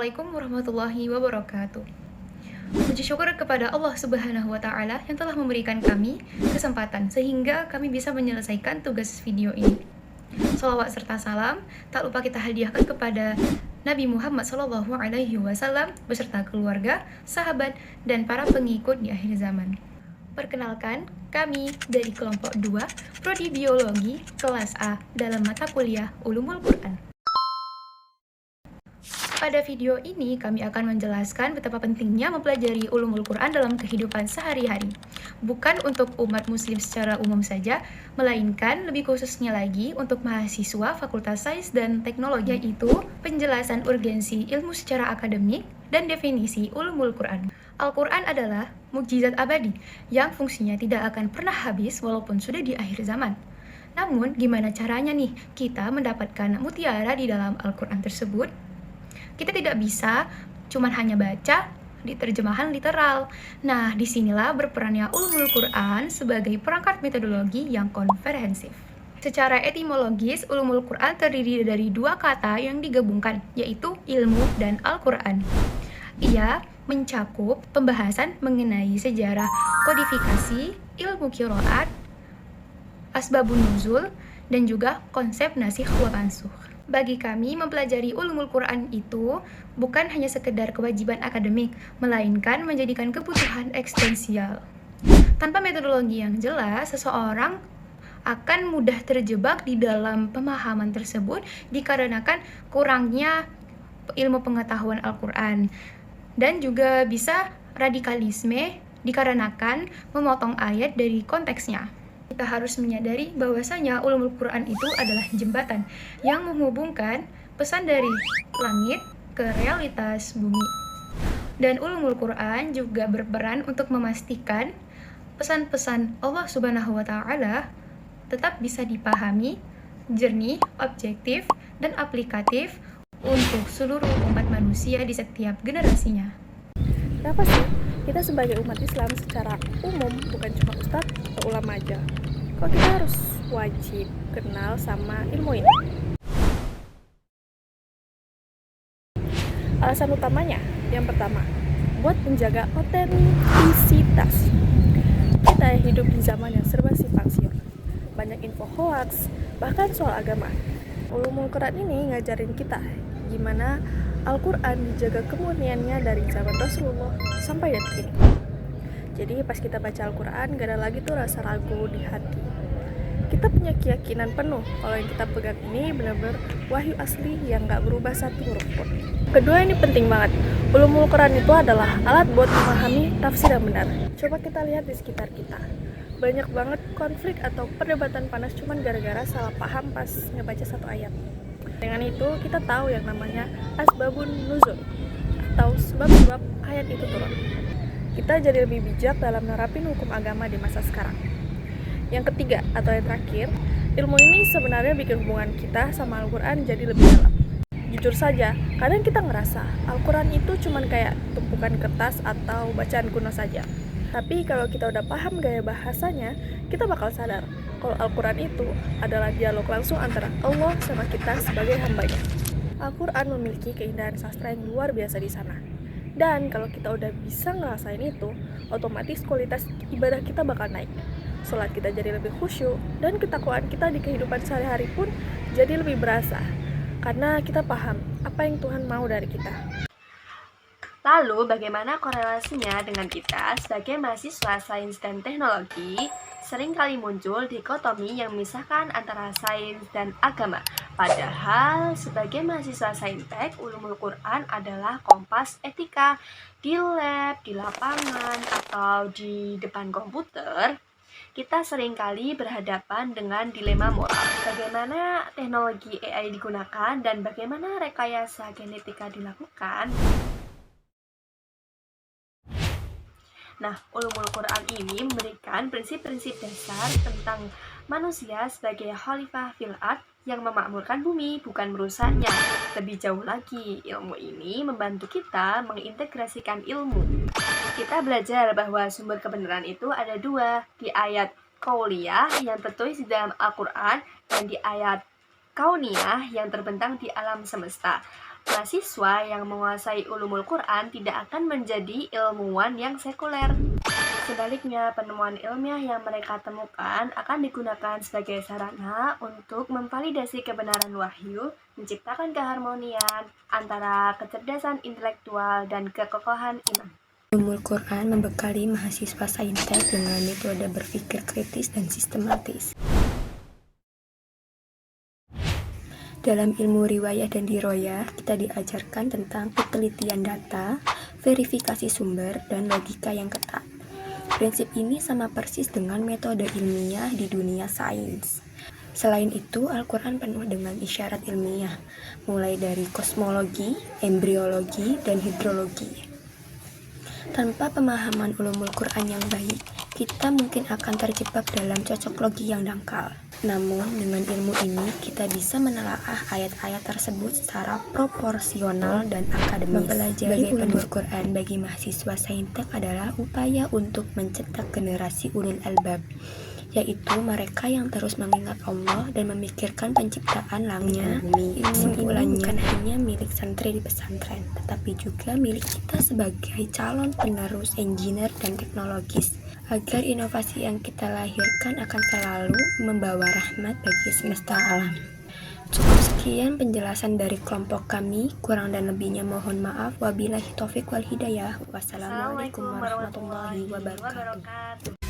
Assalamualaikum warahmatullahi wabarakatuh. Puji syukur kepada Allah Subhanahu wa Ta'ala yang telah memberikan kami kesempatan sehingga kami bisa menyelesaikan tugas video ini. Salawat serta salam tak lupa kita hadiahkan kepada Nabi Muhammad SAW beserta keluarga, sahabat, dan para pengikut di akhir zaman. Perkenalkan, kami dari kelompok 2 Prodi Biologi kelas A dalam mata kuliah Ulumul Quran. Pada video ini, kami akan menjelaskan betapa pentingnya mempelajari ulumul Quran dalam kehidupan sehari-hari. Bukan untuk umat muslim secara umum saja, melainkan lebih khususnya lagi untuk mahasiswa Fakultas Sains dan Teknologi, yaitu penjelasan urgensi ilmu secara akademik dan definisi ulumul Quran. Al-Quran adalah mukjizat abadi yang fungsinya tidak akan pernah habis walaupun sudah di akhir zaman. Namun, gimana caranya nih kita mendapatkan mutiara di dalam Al-Quran tersebut? Kita tidak bisa cuman hanya baca di terjemahan literal. Nah, disinilah berperannya ulumul Quran sebagai perangkat metodologi yang komprehensif. Secara etimologis, ulumul Quran terdiri dari dua kata yang digabungkan, yaitu ilmu dan Al-Quran. Ia mencakup pembahasan mengenai sejarah kodifikasi, ilmu qiraat, asbabun nuzul, dan juga konsep nasikh wa mansukh. Bagi kami, mempelajari ulumul Quran itu bukan hanya sekedar kewajiban akademik, melainkan menjadikan kebutuhan eksistensial. Tanpa metodologi yang jelas, seseorang akan mudah terjebak di dalam pemahaman tersebut dikarenakan kurangnya ilmu pengetahuan Al-Quran. Dan juga bisa radikalisme dikarenakan memotong ayat dari konteksnya. Kita harus menyadari bahwasanya ulumul Quran itu adalah jembatan yang menghubungkan pesan dari langit ke realitas bumi. Dan ulumul Quran juga berperan untuk memastikan pesan-pesan Allah Subhanahu wa Ta'ala tetap bisa dipahami, jernih, objektif, dan aplikatif untuk seluruh umat manusia di setiap generasinya. Kenapa sih kita sebagai umat Islam secara umum, bukan cuma ustadz atau ulama aja, kok kita harus wajib kenal sama ilmu ini? Alasan utamanya, yang pertama, buat menjaga otentisitas. Kita hidup di zaman yang serba simpang siur, banyak info hoax, bahkan soal agama. Ulumul Quran ini ngajarin kita gimana Al-Quran dijaga kemurniannya dari zaman Rasulullah sampai detik ini. Jadi pas kita baca Al-Quran, gak ada lagi tuh rasa ragu di hati. Kita punya keyakinan penuh kalau yang kita pegang ini benar-benar wahyu asli yang gak berubah satu huruf pun. Kedua, ini penting banget. Ulumul Quran itu adalah alat buat memahami tafsir yang benar. Coba kita lihat di sekitar kita. Banyak banget konflik atau perdebatan panas cuman gara-gara salah paham pas ngebaca satu ayat. Dengan itu, kita tahu yang namanya asbabun nuzul atau sebab-sebab ayat itu turun. Kita jadi lebih bijak dalam nerapin hukum agama di masa sekarang. Yang ketiga, atau yang terakhir, ilmu ini sebenarnya bikin hubungan kita sama Al-Quran jadi lebih dalam. Jujur saja, kadang kita ngerasa Al-Quran itu cuman kayak tumpukan kertas atau bacaan kuno saja. Tapi kalau kita udah paham gaya bahasanya, kita bakal sadar kalau Al-Quran itu adalah dialog langsung antara Allah sama kita sebagai hambanya. Al-Quran memiliki keindahan sastra yang luar biasa di sana. Dan kalau kita udah bisa ngerasain itu, otomatis kualitas ibadah kita bakal naik. Sholat kita jadi lebih khusyuk, dan ketakwaan kita di kehidupan sehari-hari pun jadi lebih berasa. Karena kita paham apa yang Tuhan mau dari kita. Lalu, bagaimana korelasinya dengan kita sebagai mahasiswa sains dan teknologi? Seringkali muncul dikotomi yang memisahkan antara sains dan agama. Padahal, sebagai mahasiswa saintek, ulumul Quran adalah kompas etika di lab, di lapangan, atau di depan komputer. Kita seringkali berhadapan dengan dilema moral. Bagaimana teknologi AI digunakan dan bagaimana rekayasa genetika dilakukan? Nah, ulumul Quran ini memberikan prinsip-prinsip dasar tentang manusia sebagai khalifah fil ard yang memakmurkan bumi, bukan merusaknya. Lebih jauh lagi, ilmu ini membantu kita mengintegrasikan ilmu. Kita belajar bahwa sumber kebenaran itu ada dua, di ayat qauliyah yang tertulis di dalam Al-Quran dan di ayat kauniyah yang terbentang di alam semesta. Mahasiswa yang menguasai ulumul Quran tidak akan menjadi ilmuwan yang sekuler. Sebaliknya, penemuan ilmiah yang mereka temukan akan digunakan sebagai sarana untuk memvalidasi kebenaran wahyu, menciptakan keharmonian antara kecerdasan intelektual dan kekokohan iman. Ulumul Quran membekali mahasiswa saintek dengan metode berpikir kritis dan sistematis. Dalam ilmu riwayah dan diroyah, kita diajarkan tentang penelitian data, verifikasi sumber, dan logika yang ketat. Prinsip ini sama persis dengan metode ilmiah di dunia sains. Selain itu, Al-Quran penuh dengan isyarat ilmiah, mulai dari kosmologi, embriologi, dan hidrologi. Tanpa pemahaman ulumul Quran yang baik, kita mungkin akan terjebak dalam cocok logi yang dangkal. Namun, dengan ilmu ini, kita bisa menelaah ayat-ayat tersebut secara proporsional dan akademis. Mempelajari ulumul Quran bagi mahasiswa saintek adalah upaya untuk mencetak generasi ulul albab, yaitu mereka yang terus mengingat Allah dan memikirkan penciptaan langit dan bumi. Kesimpulannya, bukan hanya milik santri di pesantren, tetapi juga milik kita sebagai calon penerus engineer dan teknologis, agar inovasi yang kita lahirkan akan selalu membawa rahmat bagi semesta alam. Cukup sekian penjelasan dari kelompok kami, kurang dan lebihnya mohon maaf. Wabillahi taufik wal hidayah. Wassalamualaikum warahmatullahi wabarakatuh.